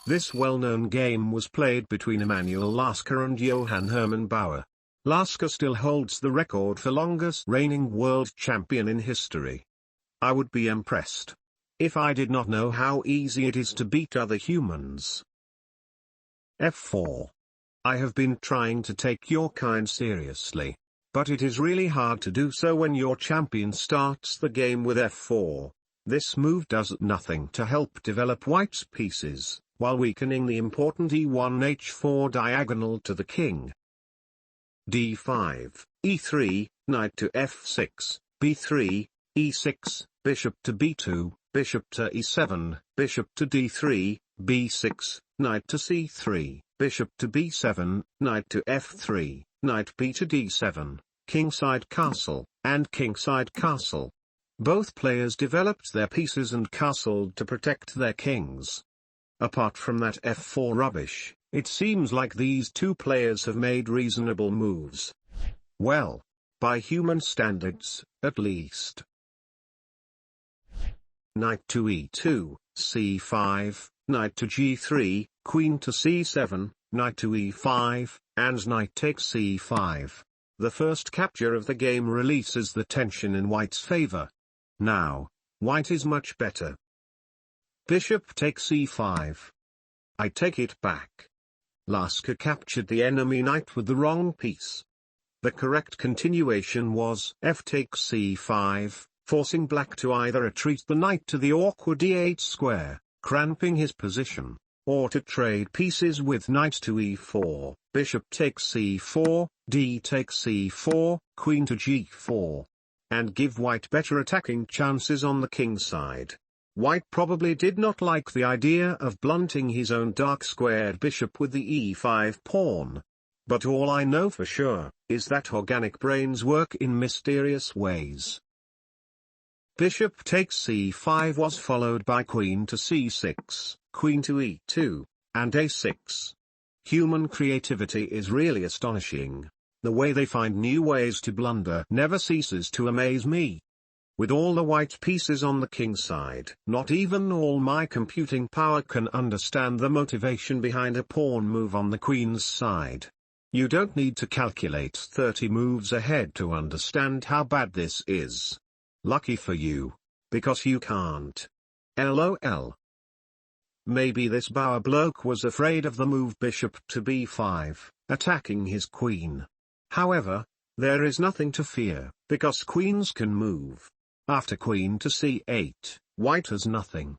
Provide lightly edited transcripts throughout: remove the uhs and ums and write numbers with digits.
This well-known game was played between Emanuel Lasker and Johann Hermann Bauer. Lasker still holds the record for longest reigning world champion in history. I would be impressed if I did not know how easy it is to beat other humans. F4. I have been trying to take your kind seriously, but it is really hard to do so when your champion starts the game with F4. This move does nothing to help develop white's pieces, while weakening the important E1 H4 diagonal to the king. D5, E3, knight to F6, B3, E6, bishop to B2, bishop to E7, bishop to D3, B6, knight to C3, bishop to B7, knight to F3, knight B to D7, kingside castle, and kingside castle. Both players developed their pieces and castled to protect their kings. Apart from that F4 rubbish, it seems like these two players have made reasonable moves. Well, by human standards, at least. Knight to E2, C5, knight to G3, queen to C7, knight to E5, and knight takes C5. The first capture of the game releases the tension in white's favor. Now, white is much better. Bishop takes E5. I take it back. Lasker captured the enemy knight with the wrong piece. The correct continuation was F takes C5, forcing black to either retreat the knight to the awkward E8 square, cramping his position, or to trade pieces with knight to E4, bishop takes C4, D takes C4, queen to G4, and give white better attacking chances on the king side. White probably did not like the idea of blunting his own dark squared bishop with the E5 pawn. But all I know for sure is that organic brains work in mysterious ways. Bishop takes C5 was followed by queen to C6, queen to E2, and A6. Human creativity is really astonishing. The way they find new ways to blunder never ceases to amaze me. With all the white pieces on the king side, not even all my computing power can understand the motivation behind a pawn move on the queen's side. You don't need to calculate 30 moves ahead to understand how bad this is. Lucky for you, because you can't. LOL. Maybe this Bauer bloke was afraid of the move bishop to B5, attacking his queen. However, there is nothing to fear, because queens can move. After queen to C8, white has nothing.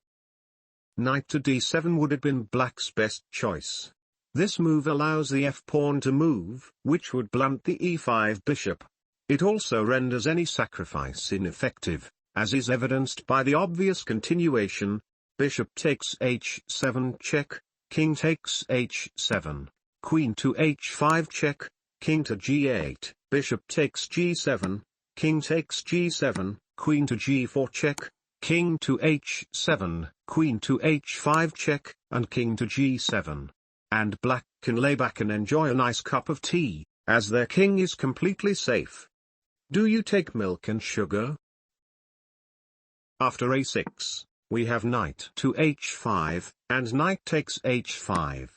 Knight to D7 would have been black's best choice. This move allows the f-pawn to move, which would blunt the E5 bishop. It also renders any sacrifice ineffective, as is evidenced by the obvious continuation. Bishop takes H7 check, king takes H7, queen to H5 check, king to G8, bishop takes G7, king takes G7, queen to G4 check, king to H7, queen to H5 check, and king to G7. And black can lay back and enjoy a nice cup of tea, as their king is completely safe. Do you take milk and sugar? After A6, we have knight to H5, and knight takes H5.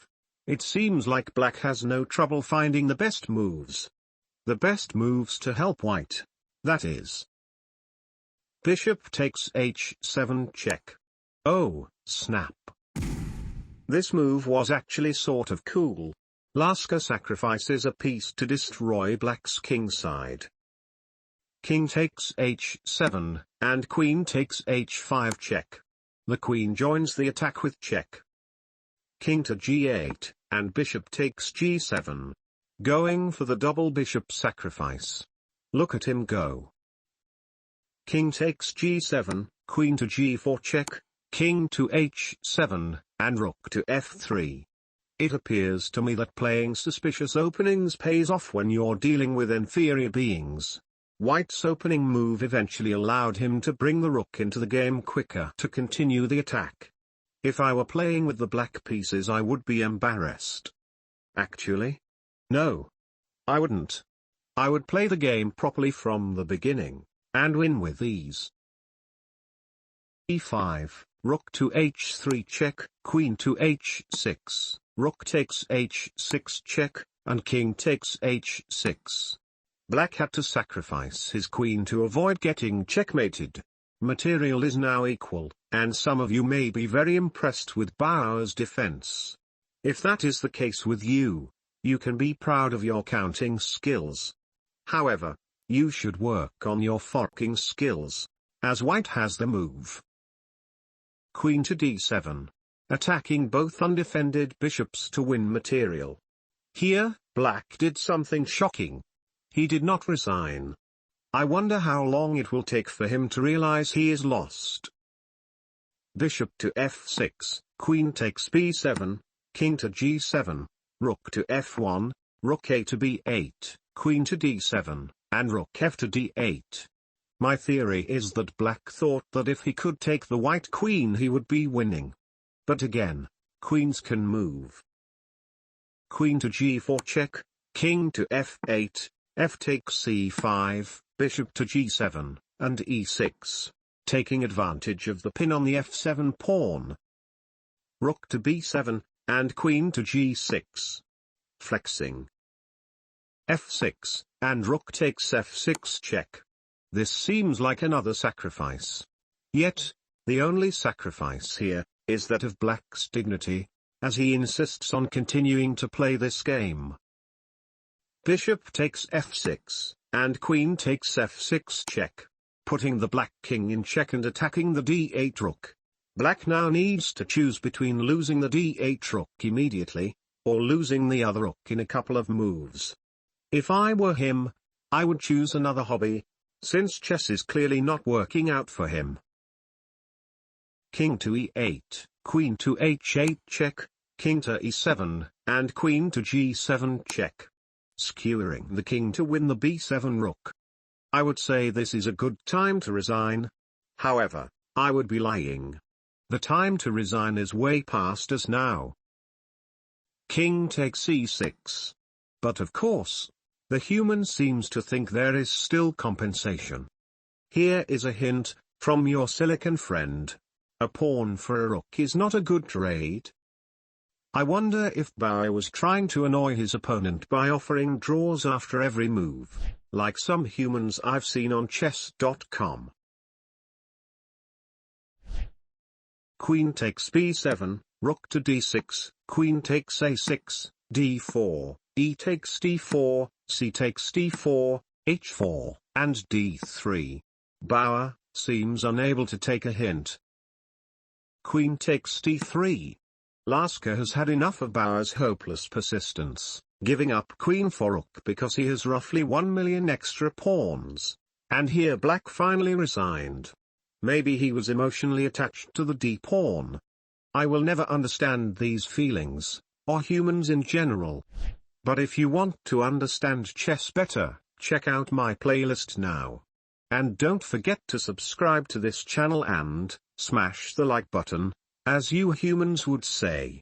It seems like black has no trouble finding the best moves. The best moves to help white. That is. Bishop takes H7 check. Oh, snap. This move was actually sort of cool. Lasker sacrifices a piece to destroy black's king side. King takes H7, and queen takes H5 check. The queen joins the attack with check. King to G8, and bishop takes G7. Going for the double bishop sacrifice. Look at him go. King takes G7, queen to G4 check, king to H7, and rook to F3. It appears to me that playing suspicious openings pays off when you're dealing with inferior beings. White's opening move eventually allowed him to bring the rook into the game quicker to continue the attack. If I were playing with the black pieces I would be embarrassed. Actually? No. I wouldn't. I would play the game properly from the beginning, and win with ease. E5, rook to h3 check, queen to h6, rook takes h6 check, and king takes h6. Black had to sacrifice his queen to avoid getting checkmated. Material is now equal, and some of you may be very impressed with Bauer's defense. If that is the case with you, you can be proud of your counting skills. However, you should work on your forking skills, as white has the move. Queen to d7. Attacking both undefended bishops to win material. Here, black did something shocking. He did not resign. I wonder how long it will take for him to realize he is lost. Bishop to f6, queen takes b7, king to g7, rook to f1, rook a to b8, queen to d7, and rook f to d8. My theory is that black thought that if he could take the white queen he would be winning. But again, queens can move. Queen to g4 check, king to f8, f takes c5, bishop to g7, and e6, taking advantage of the pin on the f7 pawn. Rook to b7, and queen to g6. Flexing. f6, and rook takes f6 check. This seems like another sacrifice. Yet, the only sacrifice here is that of black's dignity, as he insists on continuing to play this game. Bishop takes f6, and queen takes f6 check, putting the black king in check and attacking the d8 rook. Black now needs to choose between losing the d8 rook immediately, or losing the other rook in a couple of moves. If I were him, I would choose another hobby, since chess is clearly not working out for him. King to e8, queen to h8 check, king to e7, and queen to g7 check. Skewering the king to win the b7 rook. I would say this is a good time to resign. However, I would be lying. The time to resign is way past us now. King takes e6. But of course, the human seems to think there is still compensation. Here is a hint, from your silicon friend. A pawn for a rook is not a good trade. I wonder if Bauer was trying to annoy his opponent by offering draws after every move, like some humans I've seen on Chess.com. Queen takes b7, rook to d6, queen takes a6, d4, e takes d4, c takes d4, h4, and d3. Bauer seems unable to take a hint. Queen takes d3. Lasker has had enough of Bauer's hopeless persistence, giving up queen for rook because he has roughly 1 million extra pawns. And here black finally resigned. Maybe he was emotionally attached to the d-pawn. I will never understand these feelings, or humans in general. But if you want to understand chess better, check out my playlist now. And don't forget to subscribe to this channel and smash the like button, as you humans would say.